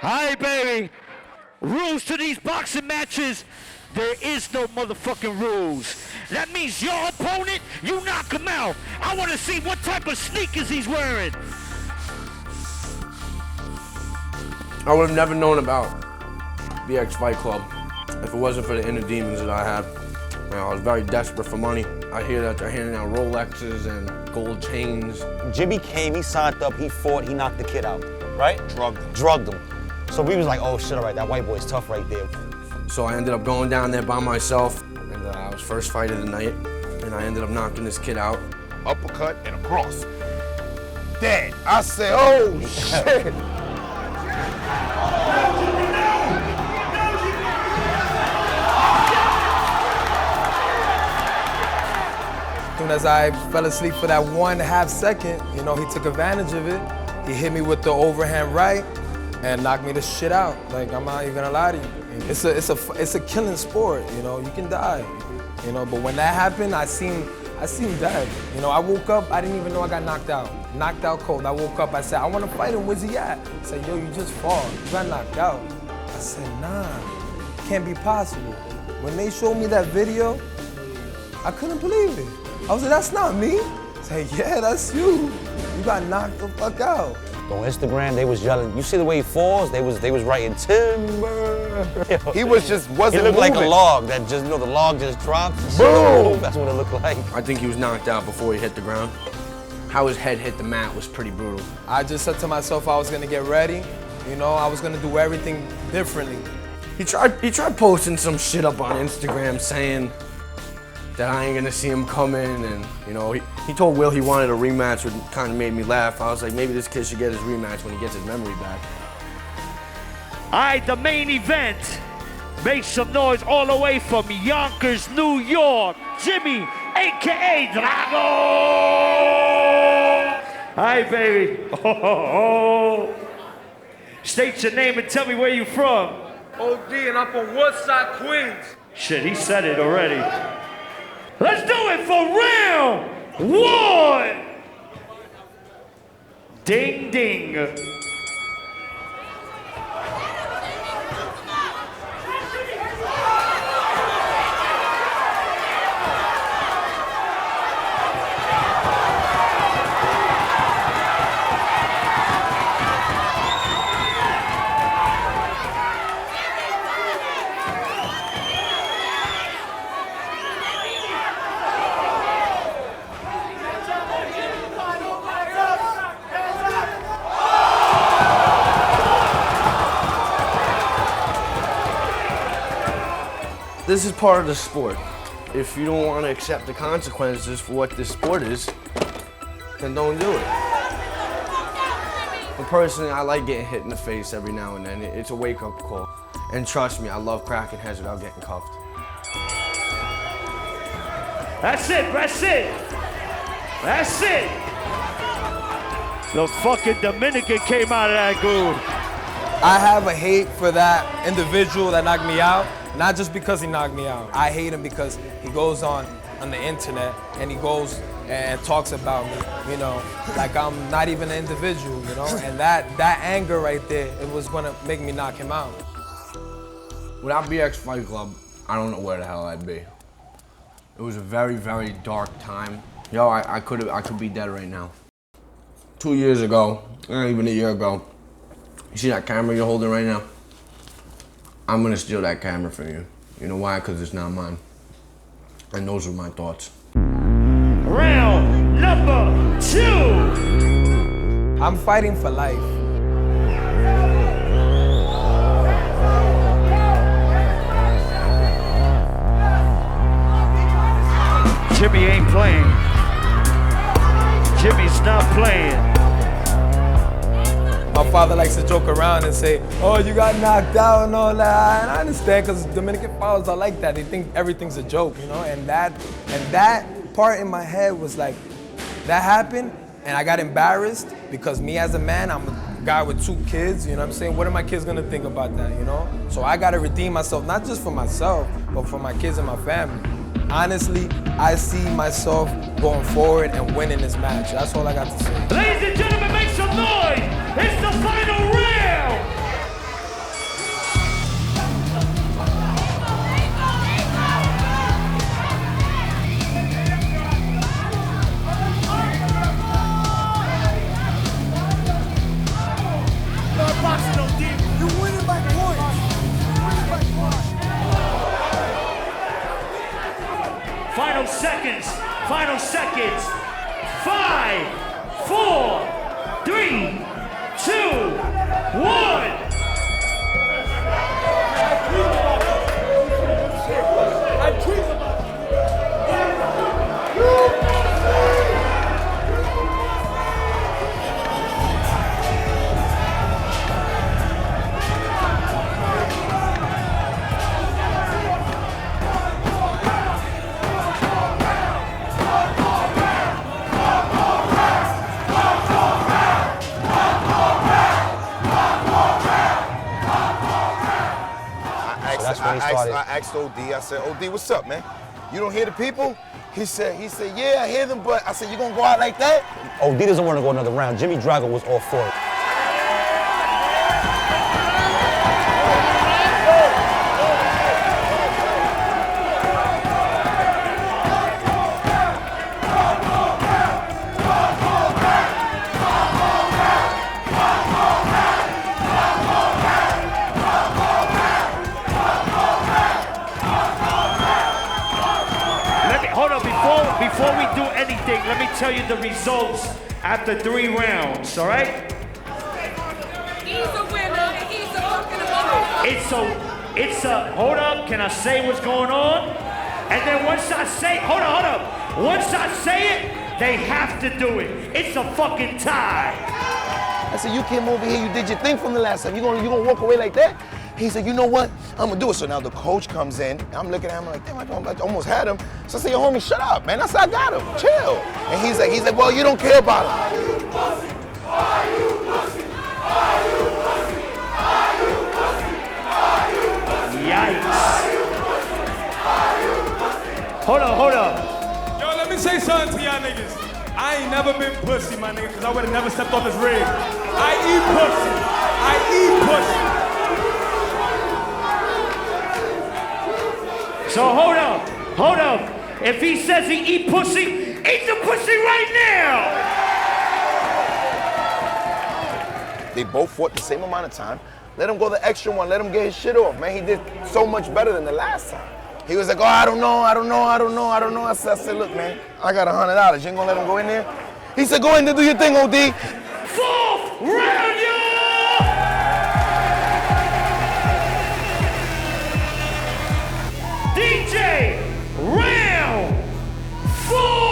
Hi, baby. Rules to these boxing matches. There is no motherfucking rules. That means your opponent, you knock him out. I want to see what type of sneakers he's wearing. I would have never known about BX Fight Club if it wasn't for the inner demons that I had. You know, I was very desperate for money. I hear that they're handing out Rolexes and gold chains. Jimmy came, he signed up, he fought, he knocked the kid out, right? Drugged him. So we was like, oh shit, all right, that white boy's tough right there. So I ended up going down there by myself, and I was first fight of the night, and I ended up knocking this kid out. Uppercut and a cross. Dead. I said, oh shit. As soon as I fell asleep for that 1.5 second, you know, he took advantage of it. He hit me with the overhand right and knocked me the shit out. Like, I'm not even gonna lie to you. It's a killing sport, you know, you can die. You know, but when that happened, I seen dead. You know, I woke up, I didn't even know I got knocked out. Knocked out cold. I woke up, I said, I wanna fight him, where's he at? He said, yo, you just fall, you got knocked out. I said, nah, can't be possible. When they showed me that video, I couldn't believe it. I was like, that's not me. I said, yeah, that's you. You got knocked the fuck out. On Instagram, they was yelling, you see the way he falls? They was writing timber. He was just wasn't He looked moving. like a log that just, you know, the log just dropped. Boom! That's what it looked like. I think he was knocked out before he hit the ground. How his head hit the mat was pretty brutal. I just said to myself I was gonna get ready. You know, I was gonna do everything differently. He tried posting some shit up on Instagram saying that I ain't gonna see him coming, and you know, he told Will he wanted a rematch, which kind of made me laugh. I was like, maybe this kid should get his rematch when he gets his memory back. All right, the main event. Make some noise all the way from Yonkers, New York. Jimmy, AKA Drago. Hi, baby. Oh. State your name and tell me where you from. OD, and I'm from Woodside, Queens. Shit, he said it already. Let's do it for round one. Ding, ding. This is part of the sport. If you don't want to accept the consequences for what this sport is, then don't do it. But personally, I like getting hit in the face every now and then. It's a wake-up call. And trust me, I love cracking heads without getting cuffed. That's it, that's it. That's it. The fucking Dominican came out of that groove. I have a hate for that individual that knocked me out, not just because he knocked me out. I hate him because he goes on the internet and he goes and talks about me, you know, like I'm not even an individual, you know, and that anger right there, it was gonna make me knock him out. Without BX Fight Club, I don't know where the hell I'd be. It was a very, very dark time. Yo, I could be dead right now. 2 years ago, not even a year ago, you see that camera you're holding right now? I'm gonna steal that camera from you. You know why? Because it's not mine. And those were my thoughts. Round number 2. I'm fighting for life. Jimmy ain't playing. Jimmy's not playing. My father likes to joke around and say, oh, you got knocked out and all that. And I understand, because Dominican fathers are like that. They think everything's a joke, you know? And that part in my head was like, that happened, and I got embarrassed because me as a man, I'm a guy with 2 kids, you know what I'm saying? What are my kids gonna think about that, you know? So I gotta redeem myself, not just for myself, but for my kids and my family. Honestly, I see myself going forward and winning this match. That's all I got to say. Ladies and gentlemen, make some noise. It's the final round. he started. I asked OD, I said, OD, what's up, man? You don't hear the people? He said, yeah, I hear them, but I said, you gonna go out like that? OD doesn't want to go another round. Jimmy Drago was all for it. Before we do anything, let me tell you the results after 3 rounds, all right? He's a winner and he's a fucking winner. Hold up, can I say what's going on? And then once I say, hold up. Once I say it, they have to do it. It's a fucking tie. I said, you came over here, you did your thing from the last time. You gonna walk away like that? He said, you know what? I'm gonna do it. So now the coach comes in. I'm looking at him like, damn, I almost had him. So I said, yo, homie, shut up, man. I said, I got him. Chill. And he's like, well, you don't care about him. Are you pussy? Are you pussy? Are you pussy? Are you pussy? Are you pussy? Yikes. Are you pussy? Are you pussy? Hold up. Yo, let me say something to y'all niggas. I ain't never been pussy, my nigga, because I would have never stepped off this rig. I eat pussy. I eat pussy. So hold up. If he says he eat pussy, eat the pussy right now. They both fought the same amount of time. Let him go the extra one. Let him get his shit off, man. He did so much better than the last time. He was like, oh, I don't know. I said, look, man, I got $100. You ain't gonna let him go in there? He said, go in there, do your thing, OD. 4th round, y'all! DJ, round 4!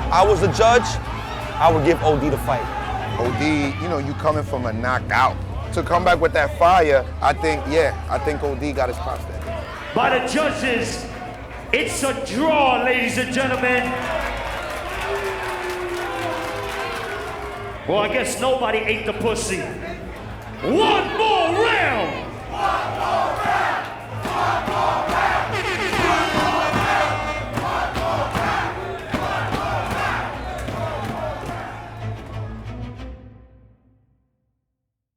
I was the judge, I would give OD the fight. OD, you coming from a knockout. To come back with that fire, I think OD got his props there. By the judges, it's a draw, ladies and gentlemen. Well, I guess nobody ate the pussy. One more round.